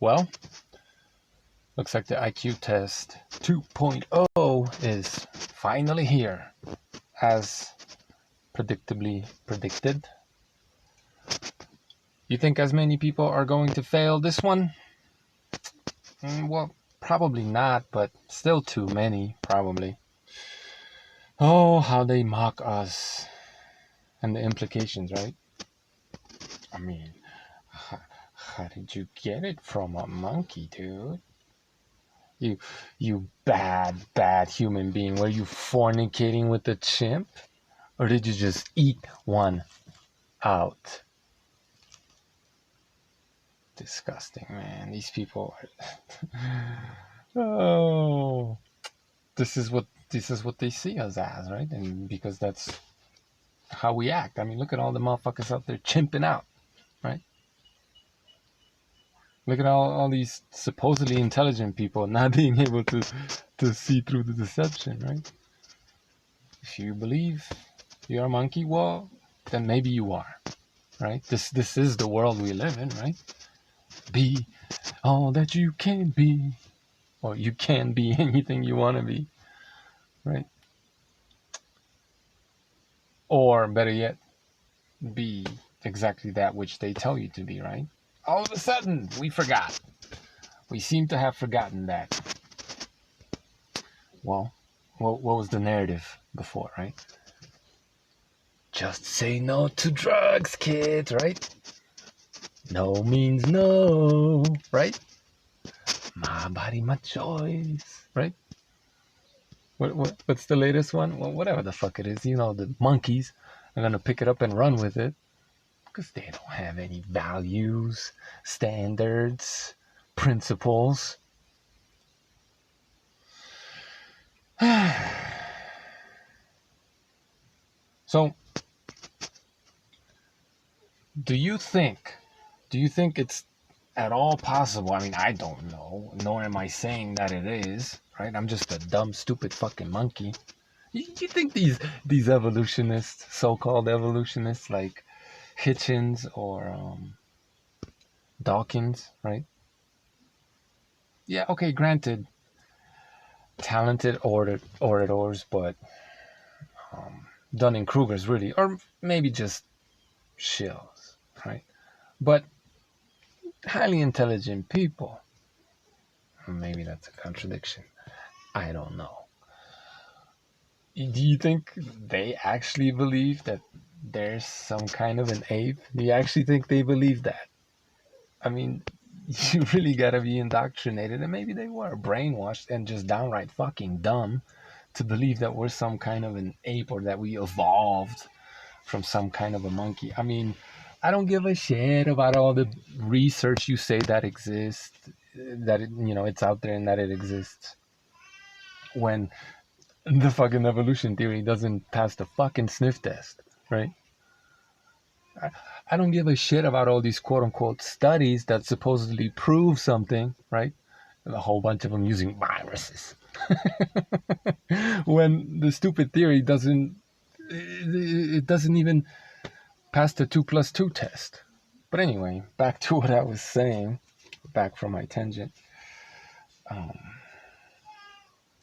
Well, looks like the IQ test 2.0 is finally here, as predictably predicted. You think as many people are going to fail this one? Well, probably not, but still too many, probably. Oh, how they mock us. And the implications, right? I mean, how did you get it from a monkey, dude? You bad human being. Were you fornicating with a chimp? Or did you just eat one out? Disgusting, man. These people are... Oh, this is what they see us as, right? And because that's how we act. I mean, look at all the motherfuckers out there chimping out, right? Look at all these supposedly intelligent people not being able to see through the deception, right? If you believe you're a monkey, well, then maybe you are, right? This is the world we live in, right? Be all that you can be, or you can be anything you want to be, right? Or better yet, be exactly that which they tell you to be, right? All of a sudden, we forgot. We seem to have forgotten that. Well, what was the narrative before, right? Just say no to drugs, kids, right? No means no, right? My body, my choice, right? What's the latest one? Well, whatever the fuck it is, you know, the monkeys are gonna pick it up and run with it because they don't have any values, standards, principles. So, do you think it's at all possible? I mean, I don't know, nor am I saying that it is, right? I'm just a dumb, stupid fucking monkey. You think these evolutionists, so-called evolutionists like Hitchens or Dawkins, right? Yeah, okay, granted, talented orators, but Dunning-Kruger's really, or maybe just shills, right? But highly intelligent people. Maybe that's a contradiction. I don't know. Do you think they actually believe that there's some kind of an ape? Do you actually think they believe that? I mean, you really gotta be indoctrinated, and maybe they were brainwashed and just downright fucking dumb to believe that we're some kind of an ape or that we evolved from some kind of a monkey. I mean, I don't give a shit about all the research you say that exists, that it's out there and that it exists, when the fucking evolution theory doesn't pass the fucking sniff test, right? I don't give a shit about all these quote unquote studies that supposedly prove something, right? A whole bunch of them using viruses. When the stupid theory doesn't even pass the 2+2 test. But anyway, back to what I was saying, back from my tangent.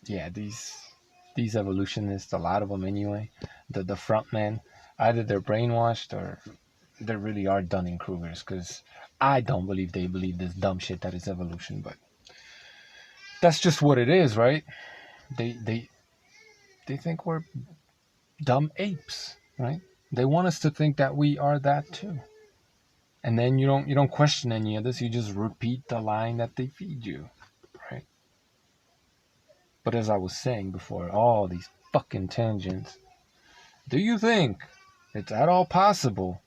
Yeah, these evolutionists, a lot of them anyway, the front men, either they're brainwashed or they really are Dunning-Krugers, because I don't believe they believe this dumb shit that is evolution, but that's just what it is, right? They think we're dumb apes, right? They want us to think that we are that too. And then you don't question any of this, you just repeat the line that they feed you, right? But as I was saying before, all these fucking tangents, do you think it's at all possible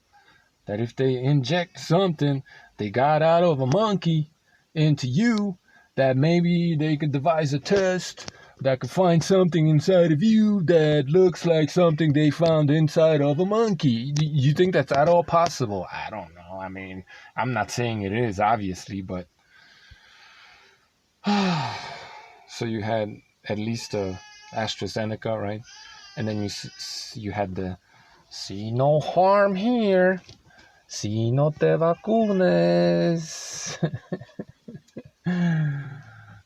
that if they inject something they got out of a monkey into you, that maybe they could devise a test that could find something inside of you that looks like something they found inside of a monkey? You think that's at all possible? I don't know. I mean, I'm not saying it is, obviously, but so you had at least a AstraZeneca, right? And then you had the see no harm here. Si no te vacunes.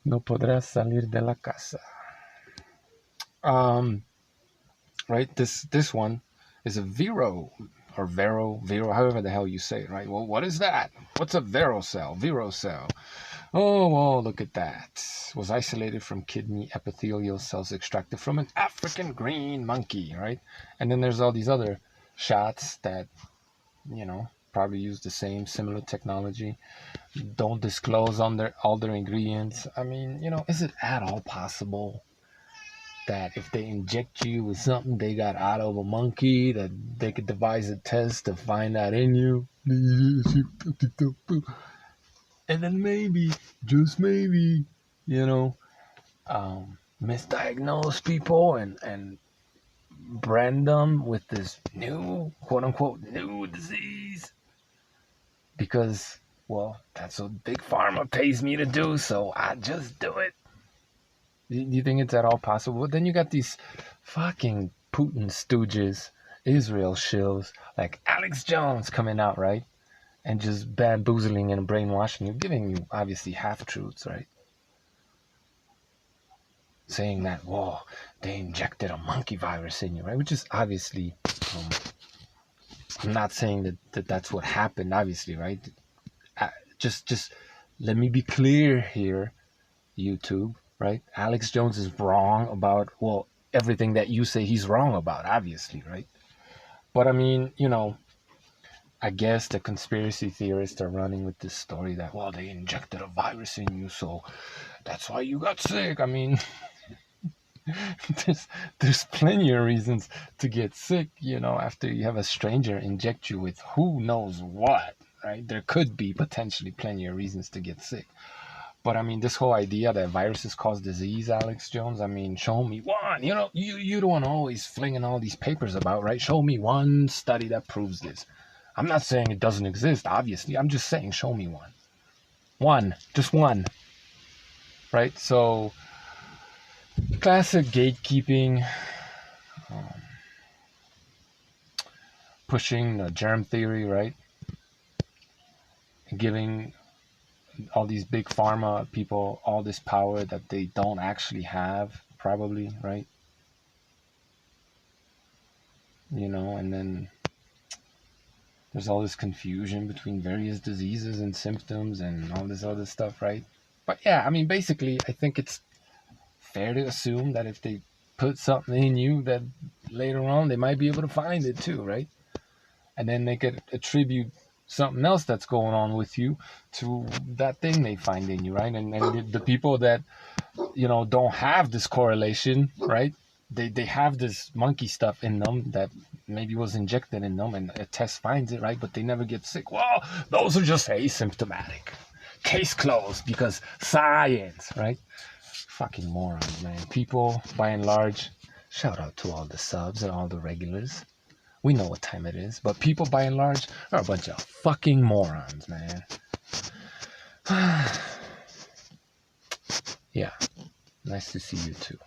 No podrás salir de la casa. Right? This one is a Vero or Vero, however the hell you say it, right? Well, what is that? What's a Vero cell? Oh, well, look at that. Was isolated from kidney epithelial cells extracted from an African green monkey, right? And then there's all these other shots that, probably use the same similar technology. Don't disclose on all their ingredients. I mean, is it at all possible that if they inject you with something they got out of a monkey, that they could devise a test to find that in you? And then maybe, just maybe, misdiagnose people and brand them with this new, quote unquote, new disease. Because, well, that's what Big Pharma pays me to do, so I just do it. Do you think it's at all possible? Then you got these fucking Putin stooges, Israel shills, like Alex Jones coming out, right? And just bamboozling and brainwashing you, giving you, obviously, half-truths, right? Saying that, whoa, they injected a monkey virus in you, right? Which is obviously, I'm not saying that that's what happened, obviously, right? Just let me be clear here, YouTube, right? Alex Jones is wrong about, well, everything that you say he's wrong about, obviously, right? But I mean, I guess the conspiracy theorists are running with this story that, well, they injected a virus in you, so that's why you got sick. I mean, there's plenty of reasons to get sick, after you have a stranger inject you with who knows what, right? There could be potentially plenty of reasons to get sick. But I mean, this whole idea that viruses cause disease, Alex Jones, I mean, show me one. You don't always flinging all these papers about, right? Show me one study that proves this. I'm not saying it doesn't exist, obviously. I'm just saying, show me one. One. Just one. Right? So, classic gatekeeping. Pushing the germ theory, right? Giving all these big pharma people all this power that they don't actually have, probably, right? And then there's all this confusion between various diseases and symptoms and all this other stuff, right? But yeah, I mean, basically, I think it's fair to assume that if they put something in you, that later on they might be able to find it too, right? And then they could attribute something else that's going on with you to that thing they find in you, right? And the people that, don't have this correlation, right? They have this monkey stuff in them that maybe was injected in them and a test finds it, right? But they never get sick. Well, those are just asymptomatic. Case closed because science, right? Fucking morons, man. People, by and large, shout out to all the subs and all the regulars. We know what time it is, but people, by and large, are a bunch of fucking morons, man. Yeah. Nice to see you too.